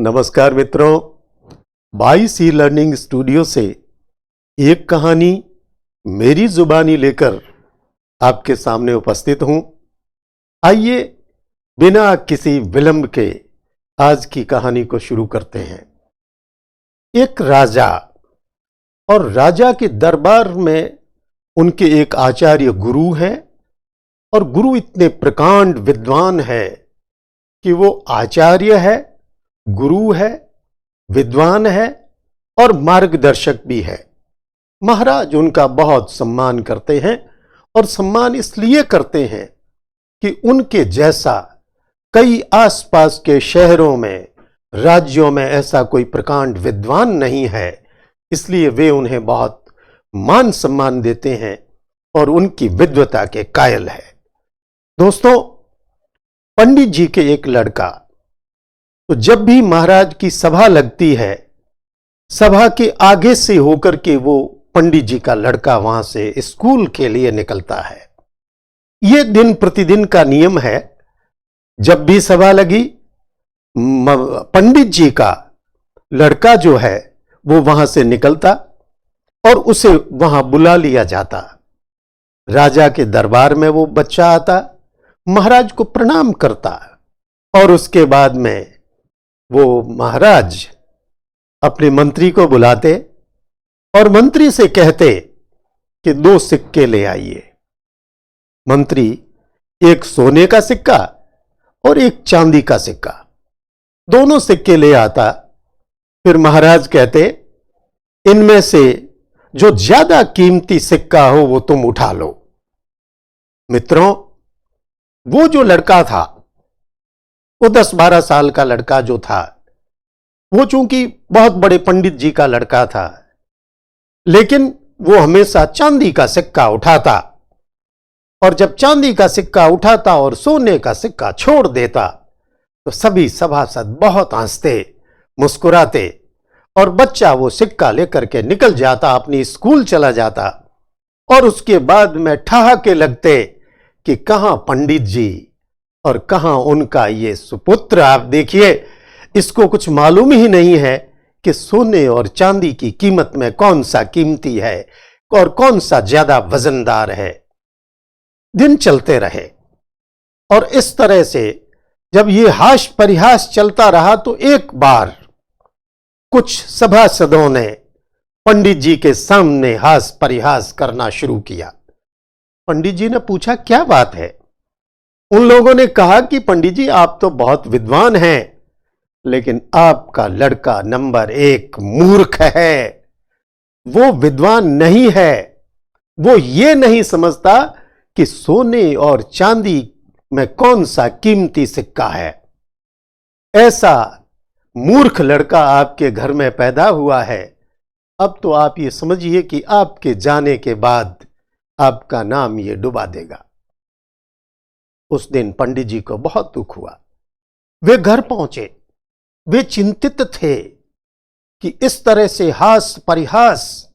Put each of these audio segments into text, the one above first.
नमस्कार मित्रों, by C learning studio से एक कहानी मेरी जुबानी लेकर आपके सामने उपस्थित हूं। आइए बिना किसी विलंब के आज की कहानी को शुरू करते हैं। एक राजा और राजा के दरबार में उनके एक आचार्य गुरु हैं और गुरु इतने प्रकांड विद्वान है कि वो आचार्य है, गुरु है, विद्वान है और मार्गदर्शक भी है। महाराज उनका बहुत सम्मान करते हैं और सम्मान इसलिए करते हैं कि उनके जैसा कई आसपास के शहरों में, राज्यों में ऐसा कोई प्रकांड विद्वान नहीं है, इसलिए वे उन्हें बहुत मान सम्मान देते हैं और उनकी विद्वता के कायल है। दोस्तों, पंडित जी के एक लड़का, तो जब भी महाराज की सभा लगती है, सभा के आगे से होकर के वो पंडित जी का लड़का वहां से स्कूल के लिए निकलता है। ये दिन प्रतिदिन का नियम है। जब भी सभा लगी, पंडित जी का लड़का जो है वो वहां से निकलता और उसे वहां बुला लिया जाता। राजा के दरबार में वो बच्चा आता, महाराज को प्रणाम करता और उसके बाद में वो महाराज अपने मंत्री को बुलाते और मंत्री से कहते कि 2 सिक्के ले आइए। मंत्री एक सोने का सिक्का और एक चांदी का सिक्का, दोनों सिक्के ले आता। फिर महाराज कहते, इनमें से जो ज्यादा कीमती सिक्का हो वो तुम उठा लो। मित्रों, वो जो लड़का था, वो 10-12 साल का लड़का जो था, वो चूंकि बहुत बड़े पंडित जी का लड़का था, लेकिन वो हमेशा चांदी का सिक्का उठाता और जब चांदी का सिक्का उठाता और सोने का सिक्का छोड़ देता तो सभी सभासद बहुत हंसते, मुस्कुराते और बच्चा वो सिक्का लेकर के निकल जाता, अपनी स्कूल चला जाता। और उसके बाद में ठहाके लगते कि कहां पंडित जी और कहां उनका ये सुपुत्र। आप देखिए, इसको कुछ मालूम ही नहीं है कि सोने और चांदी की कीमत में कौन सा कीमती है और कौन सा ज्यादा वजनदार है। दिन चलते रहे और इस तरह से जब ये हास परिहास चलता रहा तो एक बार कुछ सभासदों ने पंडित जी के सामने हास परिहास करना शुरू किया। पंडित जी ने पूछा, क्या बात है? उन लोगों ने कहा कि पंडित जी, आप तो बहुत विद्वान हैं, लेकिन आपका लड़का नंबर 1 मूर्ख है। वो विद्वान नहीं है, वो ये नहीं समझता कि सोने और चांदी में कौन सा कीमती सिक्का है। ऐसा मूर्ख लड़का आपके घर में पैदा हुआ है। अब तो आप ये समझिए कि आपके जाने के बाद आपका नाम ये डुबा देगा। उस दिन पंडित जी को बहुत दुख हुआ। वे घर पहुंचे। वे चिंतित थे कि इस तरह से हास परिहास,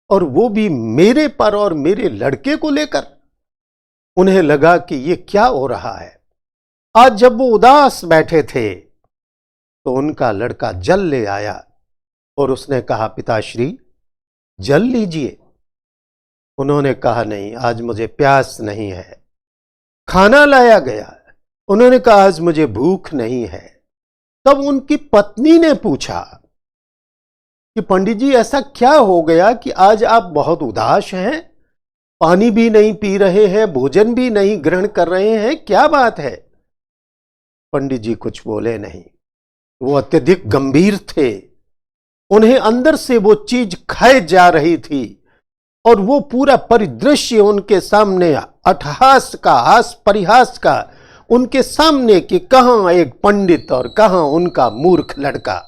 और वो भी मेरे पर और मेरे लड़के को लेकर। उन्हें लगा कि ये क्या हो रहा है। आज जब वो उदास बैठे थे तो उनका लड़का जल ले आया और उसने कहा, पिताश्री जल लीजिए। उन्होंने कहा, नहीं, आज मुझे प्यास नहीं है। खाना लाया गया, उन्होंने कहा, आज मुझे भूख नहीं है। तब उनकी पत्नी ने पूछा कि पंडित जी, ऐसा क्या हो गया कि आज आप बहुत उदास हैं, पानी भी नहीं पी रहे हैं, भोजन भी नहीं ग्रहण कर रहे हैं, क्या बात है? पंडित जी कुछ बोले नहीं। वो अत्यधिक गंभीर थे। उन्हें अंदर से वो चीज खाए जा रही थी और वो पूरा परिदृश्य उनके सामने अट्टहास का, हास परिहास का उनके सामने कि कहां एक पंडित और कहां उनका मूर्ख लड़का,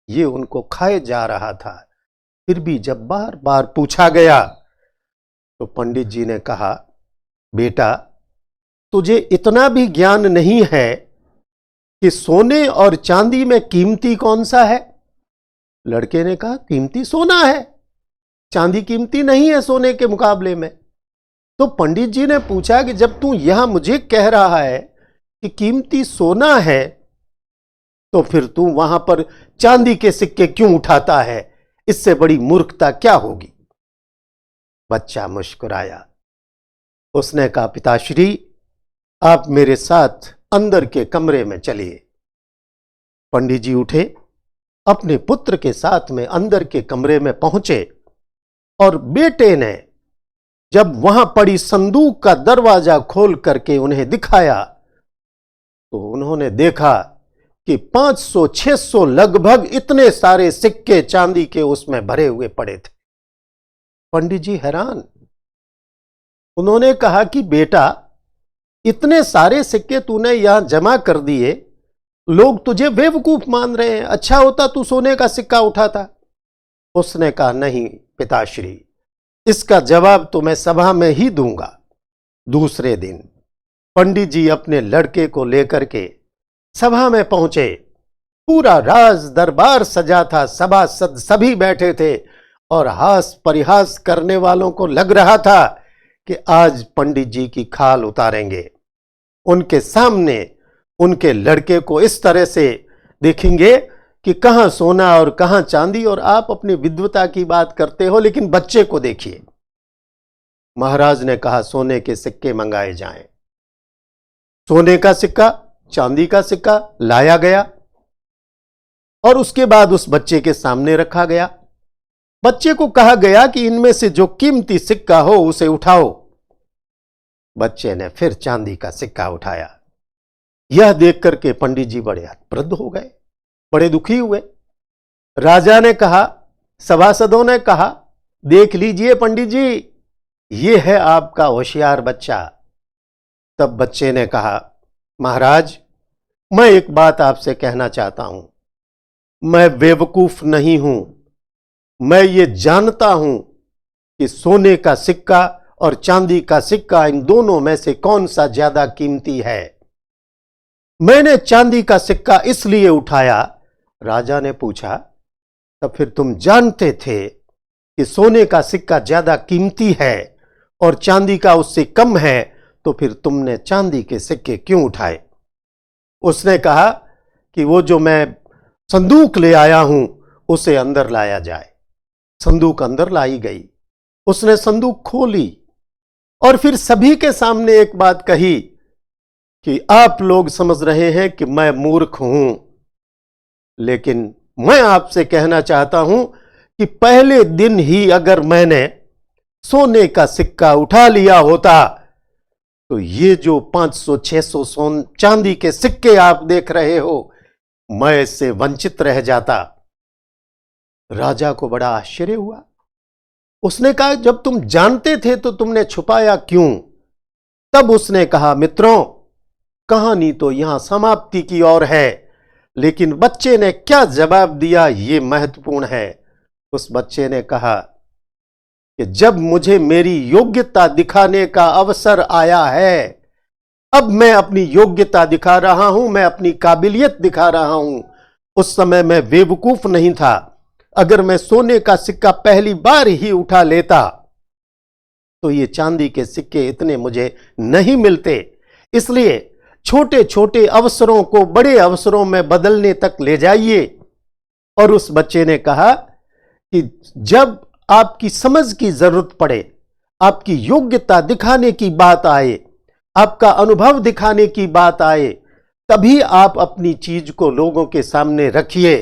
ये उनको खाए जा रहा था। फिर भी जब बार बार पूछा गया तो पंडित जी ने कहा, बेटा, तुझे इतना भी ज्ञान नहीं है कि सोने और चांदी में कीमती कौन सा है? लड़के ने कहा, कीमती सोना है, चांदी कीमती नहीं है सोने के मुकाबले में। तो पंडित जी ने पूछा कि जब तू यहां मुझे कह रहा है कि कीमती सोना है, तो फिर तू वहां पर चांदी के सिक्के क्यों उठाता है? इससे बड़ी मूर्खता क्या होगी? बच्चा मुस्कुराया। उसने कहा, पिताश्री, आप मेरे साथ अंदर के कमरे में चलिए। पंडित जी उठे, अपने पुत्र के साथ में अंदर के कमरे में पहुंचे और बेटे ने जब वहां पड़ी संदूक का दरवाजा खोल करके उन्हें दिखाया तो उन्होंने देखा कि 500-600 लगभग इतने सारे सिक्के चांदी के उसमें भरे हुए पड़े थे। पंडित जी हैरान। उन्होंने कहा कि बेटा, इतने सारे सिक्के तूने यहां जमा कर दिए, लोग तुझे बेवकूफ मान रहे हैं, अच्छा होता तू सोने का सिक्का उठाता। उसने कहा, नहीं पिताश्री, इसका जवाब तो मैं सभा में ही दूंगा। दूसरे दिन पंडित जी अपने लड़के को लेकर के सभा में पहुंचे। पूरा राज दरबार सजा था, सभासद सभी बैठे थे और हास परिहास करने वालों को लग रहा था कि आज पंडित जी की खाल उतारेंगे। उनके सामने उनके लड़के को इस तरह से देखेंगे कि कहां सोना और कहां चांदी, और आप अपनी विद्वता की बात करते हो, लेकिन बच्चे को देखिए। महाराज ने कहा, सोने के सिक्के मंगाए जाएं। सोने का सिक्का, चांदी का सिक्का लाया गया और उसके बाद उस बच्चे के सामने रखा गया। बच्चे को कहा गया कि इनमें से जो कीमती सिक्का हो उसे उठाओ। बच्चे ने फिर चांदी का सिक्का उठाया। यह देख करके पंडित जी बड़े हतप्रद हो गए, बड़े दुखी हुए। राजा ने कहा, सभासदों ने कहा, देख लीजिए पंडित जी, ये है आपका होशियार बच्चा। तब बच्चे ने कहा, महाराज, मैं एक बात आपसे कहना चाहता हूं। मैं बेवकूफ नहीं हूं। मैं ये जानता हूं कि सोने का सिक्का और चांदी का सिक्का, इन दोनों में से कौन सा ज्यादा कीमती है। मैंने चांदी का सिक्का इसलिए उठाया। राजा ने पूछा, तब फिर तुम जानते थे कि सोने का सिक्का ज्यादा कीमती है और चांदी का उससे कम है, तो फिर तुमने चांदी के सिक्के क्यों उठाए? उसने कहा कि वो जो मैं संदूक ले आया हूं उसे अंदर लाया जाए। संदूक अंदर लाई गई। उसने संदूक खोली और फिर सभी के सामने एक बात कही कि आप लोग समझ रहे हैं कि मैं मूर्ख हूं, लेकिन मैं आपसे कहना चाहता हूं कि पहले दिन ही अगर मैंने सोने का सिक्का उठा लिया होता तो ये जो 500-600 चांदी के सिक्के आप देख रहे हो, मैं इससे वंचित रह जाता। राजा को बड़ा आश्चर्य हुआ। उसने कहा, जब तुम जानते थे तो तुमने छुपाया क्यों? तब उसने कहा, मित्रों, कहानी तो यहां समाप्ति की ओर है, लेकिन बच्चे ने क्या जवाब दिया ये महत्वपूर्ण है। उस बच्चे ने कहा कि जब मुझे मेरी योग्यता दिखाने का अवसर आया है, अब मैं अपनी योग्यता दिखा रहा हूं, मैं अपनी काबिलियत दिखा रहा हूं। उस समय मैं बेवकूफ नहीं था। अगर मैं सोने का सिक्का पहली बार ही उठा लेता तो ये चांदी के सिक्के इतने मुझे नहीं मिलते। इसलिए छोटे छोटे अवसरों को बड़े अवसरों में बदलने तक ले जाइए। और उस बच्चे ने कहा कि जब आपकी समझ की जरूरत पड़े, आपकी योग्यता दिखाने की बात आए, आपका अनुभव दिखाने की बात आए, तभी आप अपनी चीज को लोगों के सामने रखिए।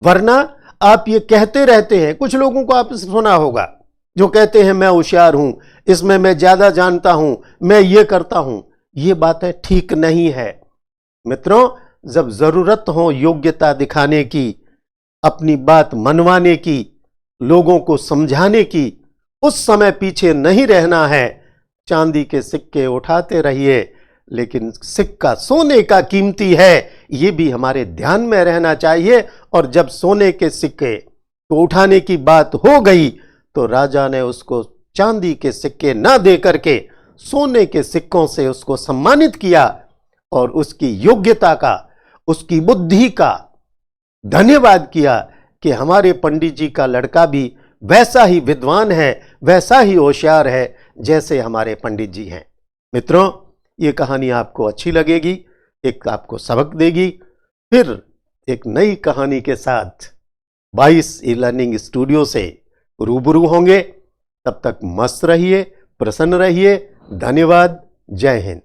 वरना आप ये कहते रहते हैं, कुछ लोगों को आपने सुना होगा जो कहते हैं मैं होशियार हूं, इसमें मैं ज्यादा जानता हूं, मैं ये करता हूं। ये बातें ठीक नहीं है। मित्रों, जब जरूरत हो योग्यता दिखाने की, अपनी बात मनवाने की, लोगों को समझाने की, उस समय पीछे नहीं रहना है। चांदी के सिक्के उठाते रहिए, लेकिन सिक्का सोने का कीमती है, ये भी हमारे ध्यान में रहना चाहिए। और जब सोने के सिक्के को उठाने की बात हो गई तो राजा ने उसको चांदी के सिक्के ना दे करके सोने के सिक्कों से उसको सम्मानित किया और उसकी योग्यता का, उसकी बुद्धि का धन्यवाद किया कि हमारे पंडित जी का लड़का भी वैसा ही विद्वान है, वैसा ही होशियार है जैसे हमारे पंडित जी हैं। मित्रों, ये कहानी आपको अच्छी लगेगी, एक आपको सबक देगी। फिर एक नई कहानी के साथ 22 ई लर्निंग स्टूडियो से रूबरू होंगे। तब तक मस्त रहिए, प्रसन्न रहिए। धन्यवाद। जय हिंद।